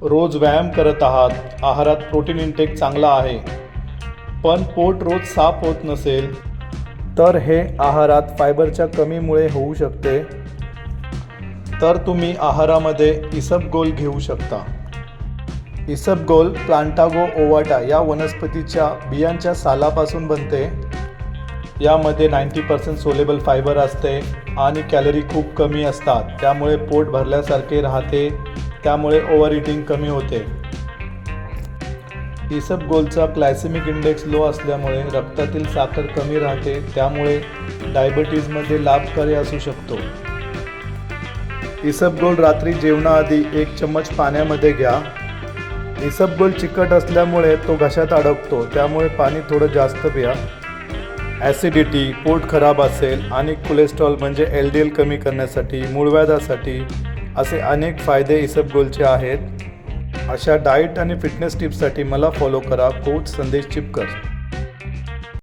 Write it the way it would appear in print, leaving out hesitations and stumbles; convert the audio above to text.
रोज व्यायाम करत आहात, आहारात प्रोटीन इंटेक चांगला आहे, पण पोट रोज साफ होत नसेल, तर हे आहारात फायबरच्या कमीमुळे होऊ शकते. तर तुम्ही आहारामध्ये इसबगोल घेऊ शकता. इसबगोल प्लांटागो ओवाटा या वनस्पतीच्या बियांच्या सालापासून बनते. यामध्ये 90% सोलेबल फायबर असते आणि कॅलरी खूप कमी असतात, त्यामुळे पोट भरल्यासारखे राहते, त्यामुळे ओव्हर इटिंग कमी होते. इसबगोलचा ग्लायसेमिक इंडेक्स लो असल्यामुळे रक्तातील साखर कमी राहते, त्यामुळे डायबिटीजमध्ये लाभकारी असू शकतो. इसबगोल रात्री जेवणाआधी 1 चम्मच पाण्यामध्ये घ्या. इसबगोल चिकट असल्यामुळे तो घशात अडकतो, त्यामुळे पाणी थोडं जास्त प्या. ॲसिडिटी, पोट खराब असेल आणि कोलेस्ट्रॉल म्हणजे LDL कमी करण्यासाठी, मूळव्याधासाठी असे अनेक फायदे इसबगोलचे आहेत. अशा डाएट आणि फिटनेस टिप्ससाठी मला फॉलो करा. कोच संदेश चिपकर.